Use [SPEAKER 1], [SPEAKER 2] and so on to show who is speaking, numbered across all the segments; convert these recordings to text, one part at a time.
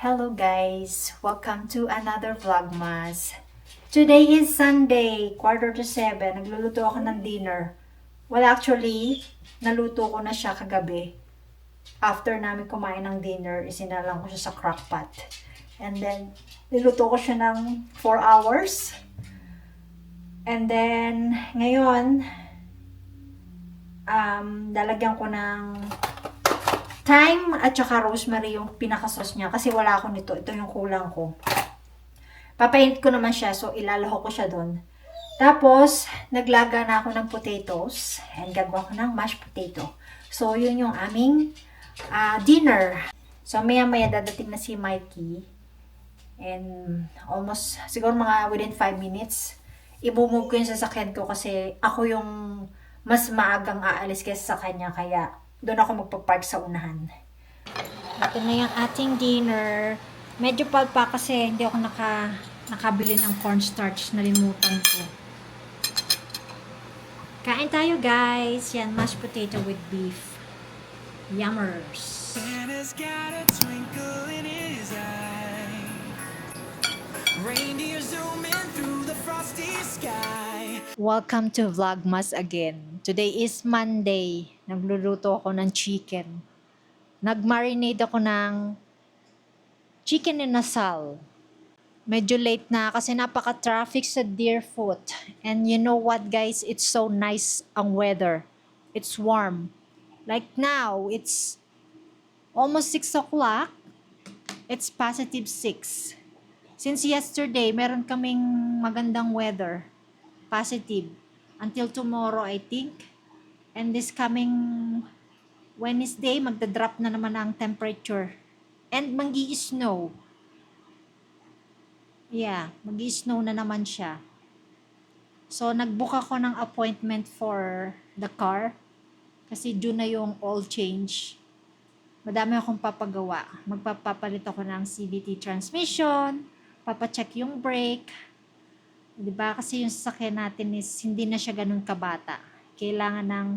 [SPEAKER 1] Hello guys! Welcome to another Vlogmas. Today is Sunday, 6:45. Nagluluto ako ng dinner. Well, actually, naluto ko na siya kagabi. After namin kumain ng dinner, isinalang ko siya sa crockpot. And then, niluto ko siya ng 4 hours. And then, ngayon, lalagyan ko ng thyme at saka rosemary yung pinaka-sauce niya kasi wala ako nito. Ito yung kulang ko. Papainit ko naman siya, so ilalaho ko siya doon. Tapos, naglaga na ako ng potatoes and gagawa ko ng mashed potato. So, yun yung aming dinner. So, maya-maya dadating na si Mikey. And almost, siguro mga within 5 minutes, ibumove ko yung sasakyan ko kasi ako yung mas maagang aalis kaysa sa kanya. Kaya, doon ako magpa-park sa unahan. Ito na yung ating dinner. Medyo palpa kasi hindi ako nakabili ng cornstarch. Nalimutan ko. Kain tayo guys. Yan, mashed potato with beef. Yummers.
[SPEAKER 2] Santa's got a twinkle in his eye. Reindeer zooming through the frosty sky.
[SPEAKER 1] Welcome to Vlogmas again. Today is Monday. Nagluluto ako ng chicken. Nag-marinate ako ng chicken inasal. Medyo late na kasi napaka-traffic sa Deerfoot. And you know what guys? It's so nice ang weather. It's warm. Like now, it's almost 6 o'clock. It's positive 6. Since yesterday, meron kaming magandang weather. Positive. Until tomorrow, I think. And this coming Wednesday, magda-drop na naman ang temperature. And magi-snow. Yeah, magi-snow na naman siya. So, nag-book ako ng appointment for the car. Kasi due na yung oil change. Madami akong papagawa. Magpapapalit ako ng CVT transmission. Papacheck yung brake. Diba? Kasi yung sasakyan natin is hindi na siya ganun kabata. Kailangan ng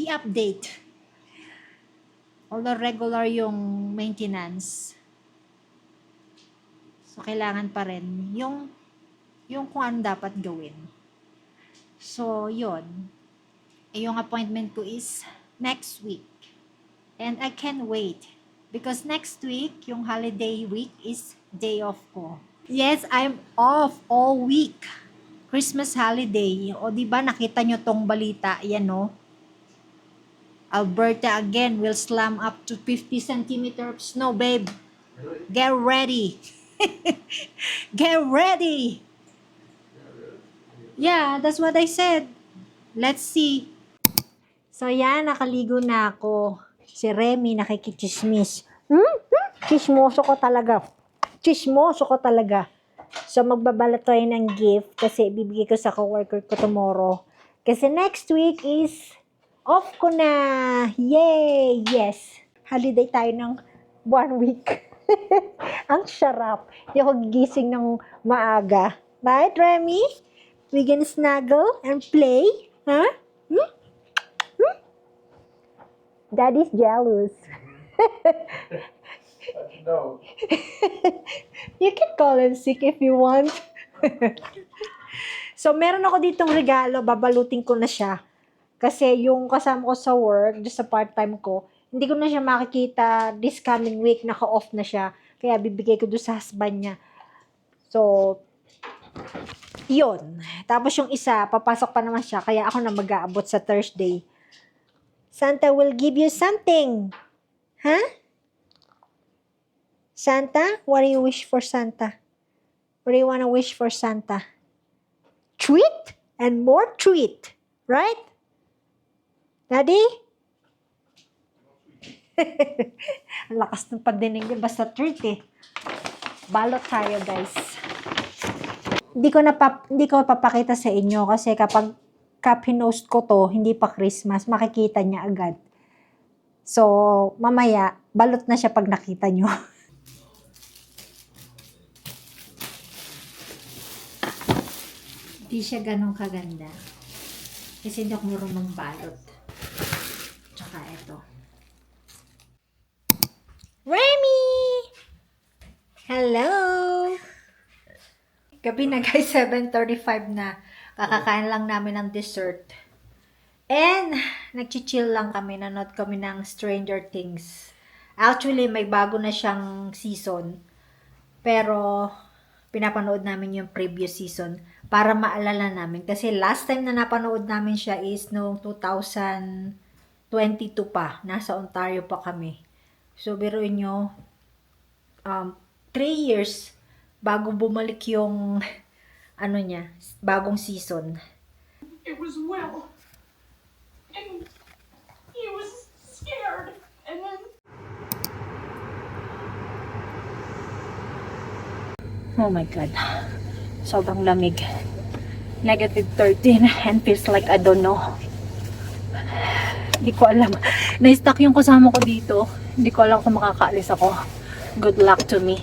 [SPEAKER 1] i-update. Although regular yung maintenance. So, kailangan pa rin yung kung ano dapat gawin. So, yun. Yung appointment ko is next week. And I can't wait. Because next week, yung holiday week is day off ko. Yes, I'm off all week. Christmas holiday. O diba nakita nyo tong balita? Yan no. Alberta again will slam up to 50 centimeters of snow, babe. Get ready. Get ready. Yeah, that's what I said. Let's see. So yan, nakaligo na ako. Si Remy nakikichismis. Chismoso ko talaga. Chismoso ko talaga. So magbabalot tayo ng gift kasi ibibigay ko sa coworker ko tomorrow. Kasi next week is off ko na. Yay! Yes. Holiday tayo ng 1 week. Ang sarap. Hindi ako gigising ng maaga. Right, Remy? We can snuggle and play? Huh? Daddy's jealous.
[SPEAKER 2] No.
[SPEAKER 1] You can call in sick if you want. So, meron ako ditong regalo. Babalutin ko na siya. Kasi yung kasama ko sa work, just sa part-time ko, hindi ko na siya makikita this coming week. Naka-off na siya. Kaya bibigay ko doon sa husband niya. So, yun. Tapos yung isa, papasok pa naman siya. Kaya ako na mag-aabot sa Thursday. Santa will give you something. Huh? Santa? What do you wish for Santa? What do you want to wish for Santa? Treat? And more treat. Right? Daddy? Ang lakas ng pagdinig niya. Basta treat eh. Balot tayo guys. Hindi ko papakita sa inyo kasi kapag pinost ko to, hindi pa Christmas, makikita niya agad. So, mamaya, balot na siya pag nakita nyo. Hindi siya ganun kaganda. Kasi hindi ako marunong balot. Tsaka ito. Ray! Gabi na guys, 7:35 na. Kakakain lang namin ng dessert. And, nag-chill lang kami. Nanood kami ng Stranger Things. Actually, may bago na siyang season. Pero, pinapanood namin yung previous season para maalala namin. Kasi last time na napanood namin siya is noong 2022 pa. Nasa Ontario pa kami. So, biruin nyo, 3 years bago bumalik yung ano niya, bagong season.
[SPEAKER 3] It was Will. And he was scared. And then
[SPEAKER 1] Oh my God. Sobrang lamig. -13 and feels like I don't know. Hindi ko alam. Na-stuck yung kasama ko dito. Hindi ko alam kung makakaalis ako. Good luck to me.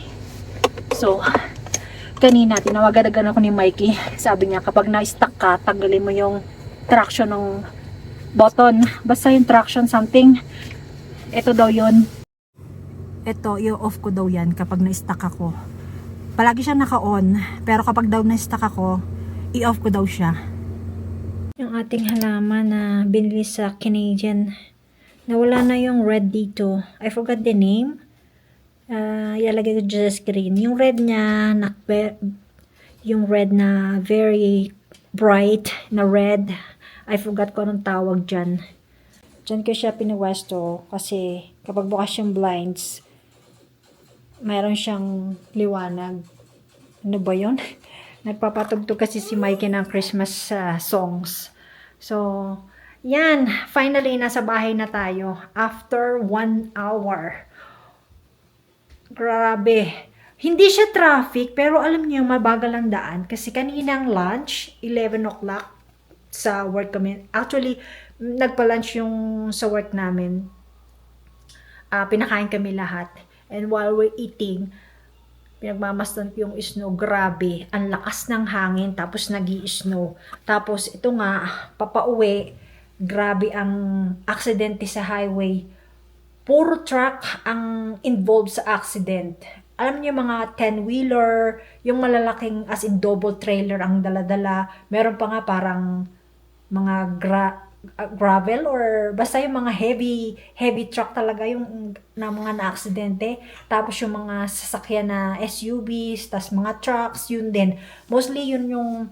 [SPEAKER 1] So, kanina, tinawagan ako ni Mikey. Sabi niya, kapag na-stuck ka, tanggalin mo yung traction ng button. Basta yung traction something. Ito daw yun. Ito, i-off ko daw yan kapag na-stuck ako. Palagi siya naka-on. Pero kapag daw na-stuck ako, i-off ko daw siya. Yung ating halaman na binili sa Canadian, nawala na yung red dito. I forgot the name. Ilalagay ko dyan sa screen. Yung red niya, yung red na very bright na red. I forgot ko anong tawag dyan. Dyan ko siya pinwesto kasi kapag bukas yung blinds, mayroon siyang liwanag. Ano ba yun? Nagpapatugtog kasi si Mikey ng Christmas songs. So, yan. Finally, nasa bahay na tayo. After 1 hour. Grabe. Hindi siya traffic, pero alam niyo, mabagal ang daan. Kasi kaninang lunch, 11 o'clock sa work kami. Actually, nagpa-lunch yung sa work namin. Pinakain kami lahat. And while we're eating, pinagmamasdan ko yung snow. Grabe. Ang lakas ng hangin. Tapos nag-i-snow. Tapos ito nga, papauwi. Grabe ang aksidente sa highway. Puro truck ang involved sa accident. Alam niyo mga 10-wheeler, yung malalaking as in double trailer ang daladala. Meron pa nga parang mga gravel or basta yung mga heavy truck talaga yung na mga na-aksidente. Tapos yung mga sasakyan na SUVs, tas mga trucks, yun din. Mostly yun yung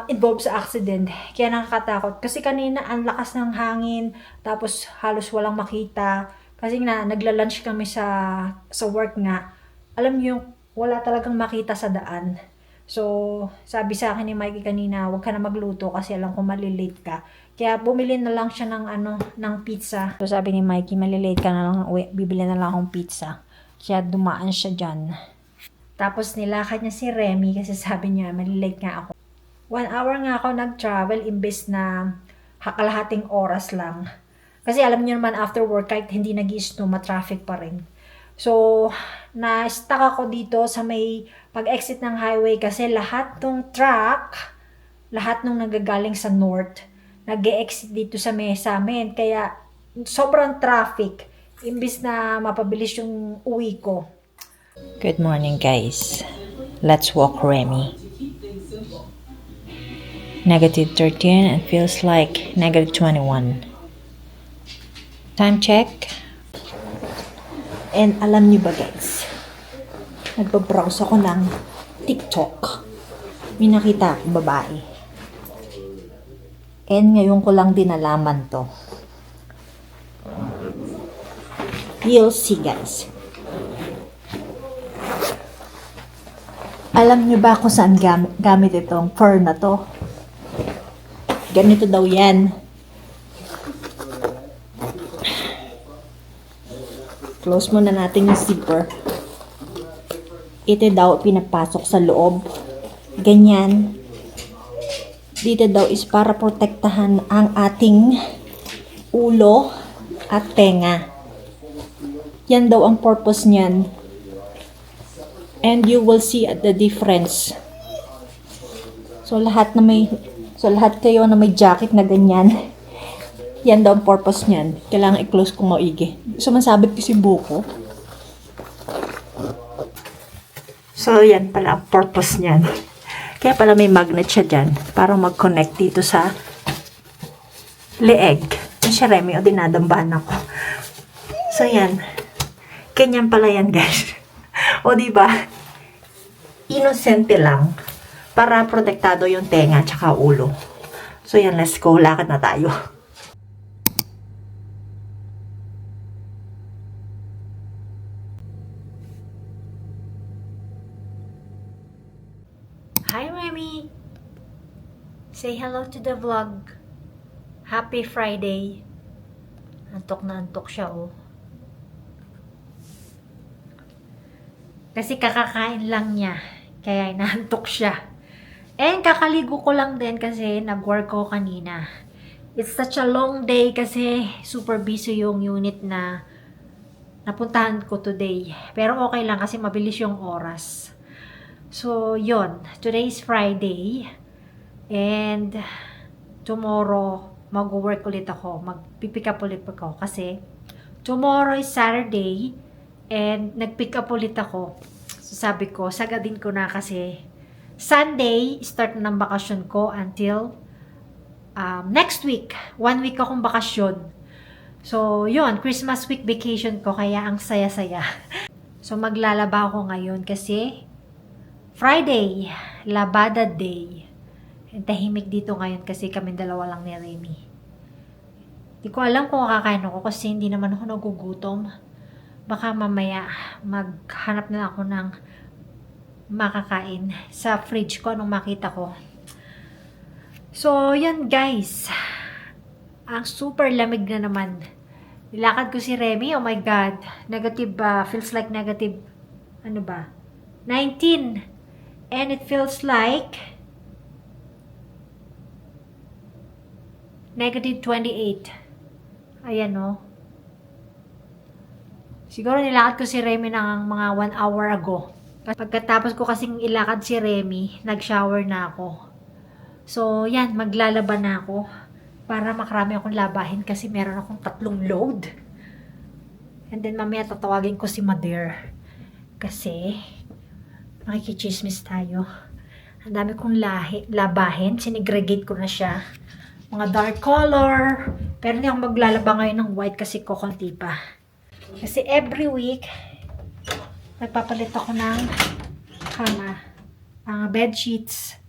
[SPEAKER 1] involved sa accident. Kaya nakakatakot. Kasi kanina ang lakas ng hangin, tapos halos walang makita. Kasi nga, nagla-lunch kami sa work nga. Alam niyo, wala talagang makita sa daan. So, sabi sa akin ni Mikey kanina, huwag ka na magluto kasi alam ko malilate ka. Kaya bumili na lang siya ng pizza. So, sabi ni Mikey, malilate ka na lang, bibili na lang akong pizza. Kaya dumaan siya dyan. Tapos nilakad niya si Remy kasi sabi niya, malilate nga ako. 1 hour nga ako nag-travel imbes na kalahating oras lang. Kasi alam niyo naman after work kahit hindi nag-i-snow, ma-traffic pa rin. So, na-stuck ako dito sa may pag-exit ng highway kasi lahat ng truck, lahat ng nagagaling sa north, nag-exit dito sa may sa amin. Kaya sobrang traffic imbes na mapabilis yung uwi ko.
[SPEAKER 4] Good morning, guys. Let's walk Remy. -13 and feels like -21. Time check. And alam niyo ba, guys? Nagbabrowse ako ng TikTok. May nakita akong babae. And ngayon ko lang din nalaman to. You'll see, guys. Alam niyo ba kung saan gamit itong fur na to? Ganito daw yan. Close muna natin yung zipper. Ito daw pinapasok sa loob. Ganyan. Dito daw is para protektahan ang ating ulo at tenga. Yan daw ang purpose niyan. And you will see the difference. So lahat kayo na may jacket na ganyan, yan daw ang purpose niyan. Kailangan i-close kung maigi. So masabit kasi buko. So, yan pala ang purpose niyan. Kaya pala may magnet siya dyan para mag-connect dito sa leeg. Siya Remy, o dinadambahan ako. So, yan. Ganyan pala yan, guys. O, diba? Inosente lang para protektado yung tenga tsaka ulo. So, yan. Let's go. Lakad na tayo. Hi, Remy! Say hello to the vlog. Happy Friday. Antok na antok siya, oh. Kasi kakakain lang niya. Kaya inaantok siya. And kakaligo ko lang din kasi nag-work ko kanina. It's such a long day kasi super busy yung unit na napuntahan ko today. Pero okay lang kasi mabilis yung oras. So, yon. Today is Friday. And tomorrow, mag-work ulit ako. Mag-pick up ulit ako. Kasi tomorrow is Saturday. And nag-pick up ulit ako. So, sabi ko, sagadin ko na kasi Sunday, start na ng bakasyon ko until next week. 1 week akong bakasyon. So, yon. Christmas week vacation ko. Kaya ang saya-saya. So, maglalaba ako ngayon kasi Friday, Labada Day. Tahimik dito ngayon kasi kami dalawa lang ni Remy. Di ko alam kung kakain ako kasi hindi naman ako nagugutom. Baka mamaya maghanap na ako ng makakain sa fridge ko anong makita ko. So, yan guys. Ang super lamig na naman. Nilakad ko si Remy. Oh my God. Negative, feels like negative, 19. And it feels like negative 28. Ayan, no? Siguro nilakad ko si Remy ng mga 1 hour ago. Pagkatapos ko kasing ilakad si Remy, nag-shower na ako. So, yan, maglalaba na ako para makarami akong labahin kasi meron akong 3 load. And then, mamaya tatawagin ko si Mother kasi makikichismis tayo. Ang dami kong labahin. Sinegregate ko na siya. Mga dark color. Pero hindi ako maglalaba ngayon ng white kasi kukunti pa. Kasi every week, nagpapalit ako ng kama. Bed sheets.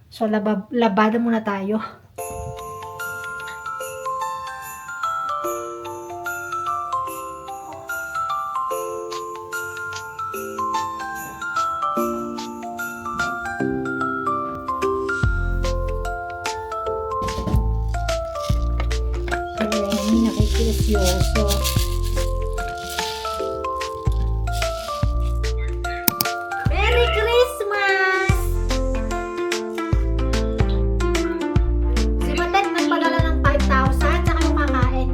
[SPEAKER 4] So, labada muna tayo. Nakikilisyoso. Merry Christmas! Si Matet nagpadala ng 5,000 saka yung kakain.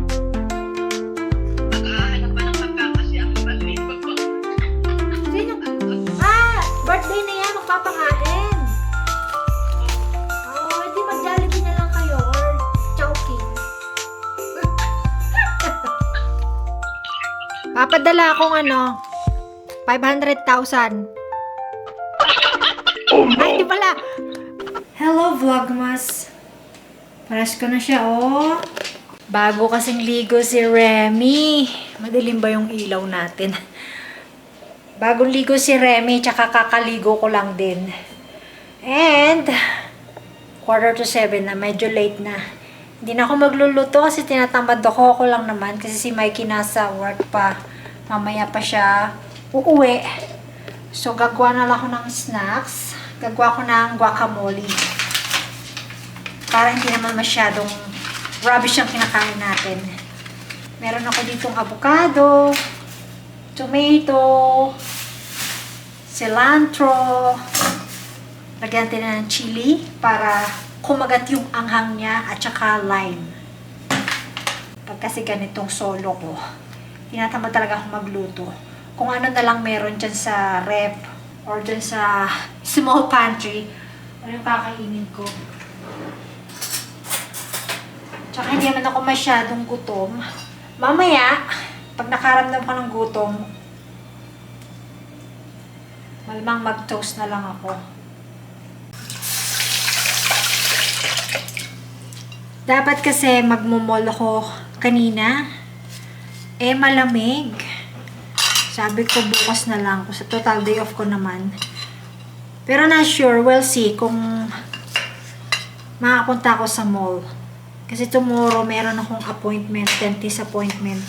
[SPEAKER 4] Sino? Birthday na yan, magpapakain. Hindi mag-Jollibee na lang kayo or Chowking. Papadala akong 500,000. Ay, di pala. Hello, Vlogmas. Paras ko na siya, oh. Bago kasing ligo si Remy. Madilim ba yung ilaw natin? Bagong ligo si Remy, tsaka kakaligo ko lang din. And, 6:45 na, medyo late na. Hindi na ako magluluto kasi tinatamad ako. Ako lang naman kasi si Mikey nasa work pa. Mamaya pa siya uuwi. So, gagawa na lang ako ng snacks. Gagawa ko ng guacamole. Para hindi naman masyadong rubbish ang kinakain natin. Meron ako ditong avocado, tomato, cilantro. Lagyan natin na ng chili para kumagat yung anghang niya at saka lime. Pag kasi ganitong solo ko, tinatamad talaga akong magluto. Kung ano na lang meron dyan sa rep or dyan sa small pantry, ano yung kakainin ko. Tsaka hindi naman ako masyadong gutom. Mamaya, pag nakaramdam ko ng gutom,
[SPEAKER 1] Malamang mag-toast na lang ako. Dapat kasi magmumall ako kanina. Malamig. Sabi ko bukas na lang. Sa total day off ko naman. Pero not sure. We'll see kung makapunta ako sa mall. Kasi tomorrow meron akong appointment. Dentist appointment.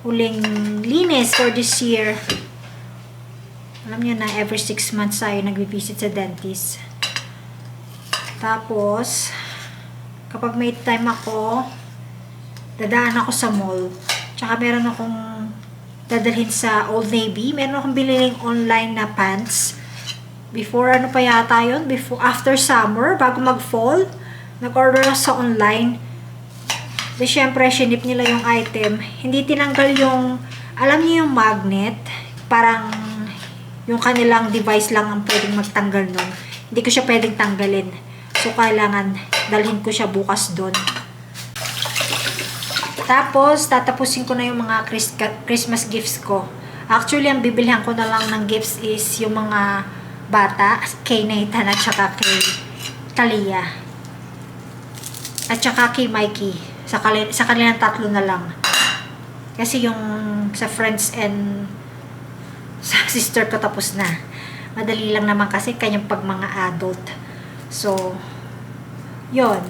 [SPEAKER 1] Huling linis for this year. Alam niyo na, every 6 months tayo nagbi-visit sa dentist. Tapos, kapag may time ako, dadaan ako sa mall. Tsaka meron akong dadalhin sa Old Navy. Meron akong bililing online na pants. Before, ano pa yata yun? After summer, bago mag-fall, nag-order ako sa online. Di syempre, sinip nila yung item. Hindi tinanggal yung, alam niyo yung magnet, parang yung kanilang device lang ang pwedeng magtanggal nun. Hindi ko siya pwedeng tanggalin. So, kailangan dalhin ko siya bukas doon. Tapos, tatapusin ko na yung mga Christmas gifts ko. Actually, ang bibilhan ko na lang ng gifts is yung mga bata, kay Nathan at saka kay Talia. At saka kay Mikey. Sa kanilang tatlo na lang. Kasi yung sa friends and sa sister ko tapos na. Madali lang naman kasi kanyang pag mga adult. So, yon.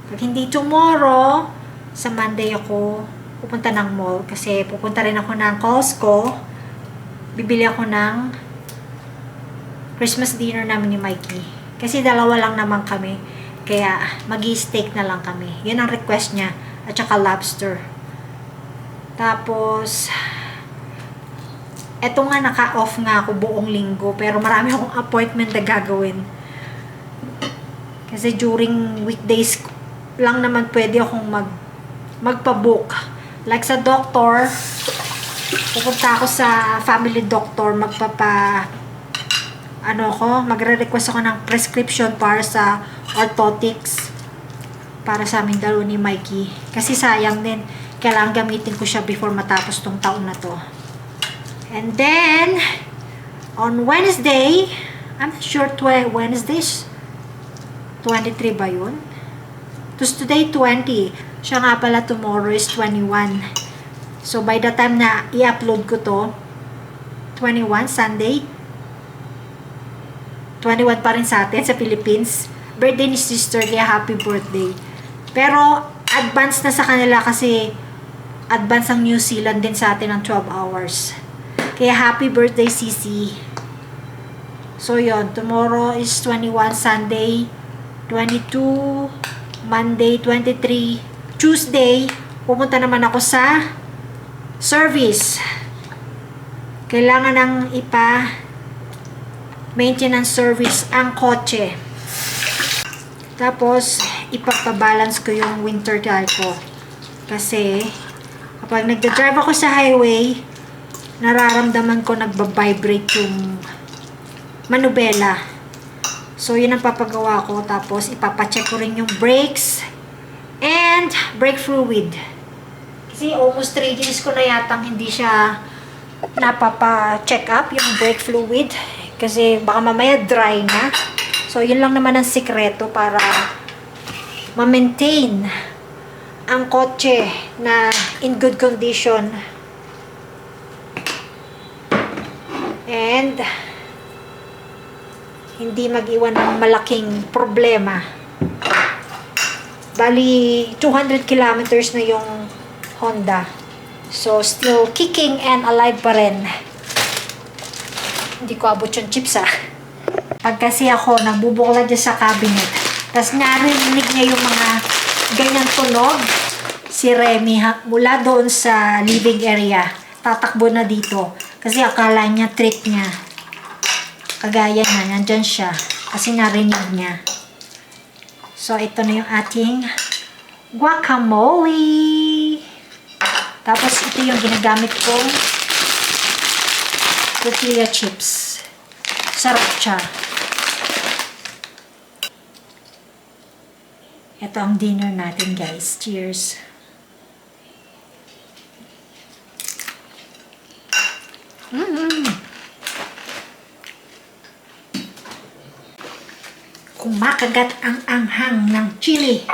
[SPEAKER 1] Pag hindi tomorrow, sa Monday ako pupunta ng mall. Kasi pupunta rin ako ng Costco. Bibili ako ng Christmas dinner namin ni Mikey. Kasi dalawa lang naman kami. Kaya, magi-steak na lang kami. Yun ang request niya. At saka lobster. Tapos, eto nga, naka-off nga ako buong linggo. Pero marami akong appointment na gagawin. Kasi during weekdays lang naman pwede akong magpa-book. Like sa doctor, pupunta ako sa family doctor, magre-request ako ng prescription para sa orthotics para sa amin dalawa ni Mikey. Kasi sayang din, kailangan gamitin ko siya before matapos tong taon na to. And then, on Wednesday, I'm not sure, Wednesdays, 23 ba yun? Today, 20. Siya nga pala, tomorrow is 21. So, by the time na i-upload ko to, 21, Sunday, 21 pa rin sa atin, sa Philippines. Birthday ni sister, kaya happy birthday. Pero, advance na sa kanila kasi advance ang New Zealand din sa atin ng 12 hours. Kaya happy birthday, Sisi. So, yon. Tomorrow is 21, Sunday, 22, Monday, 23, Tuesday, pupunta naman ako sa service. Kailangan ng maintenance service ang kotse. Tapos, ipapabalance ko yung winter tire ko. Kasi, kapag nagda-drive ako sa highway, nararamdaman ko nagbabibrate yung manubela. So, yun ang papagawa ko. Tapos, ipapacheck ko rin yung brakes and brake fluid. Kasi, almost 3 days ko na yatang hindi siya napapa-check up yung brake fluid. Kasi, baka mamaya dry na. So, yun lang naman ang sikreto para ma-maintain ang kotse na in good condition. And hindi mag-iwan ng malaking problema. Bali, 200 kilometers na yung Honda. So, still kicking and alive pa rin. Hindi ko abot yung chips Pag kasi ako, nagbubukla dyan sa cabinet, tapos narinig niya yung mga ganyan tunog, si Remy, mula doon sa living area, tatakbo na dito. Kasi akala niya, trick niya. Kagaya na, nandyan siya. Kasi narinig niya. So, ito na yung ating guacamole. Tapos, ito yung ginagamit kong tortilla chips. Sarap siya. Ito ang dinner natin, guys. Cheers! Kung makagat ang anghang ng chili,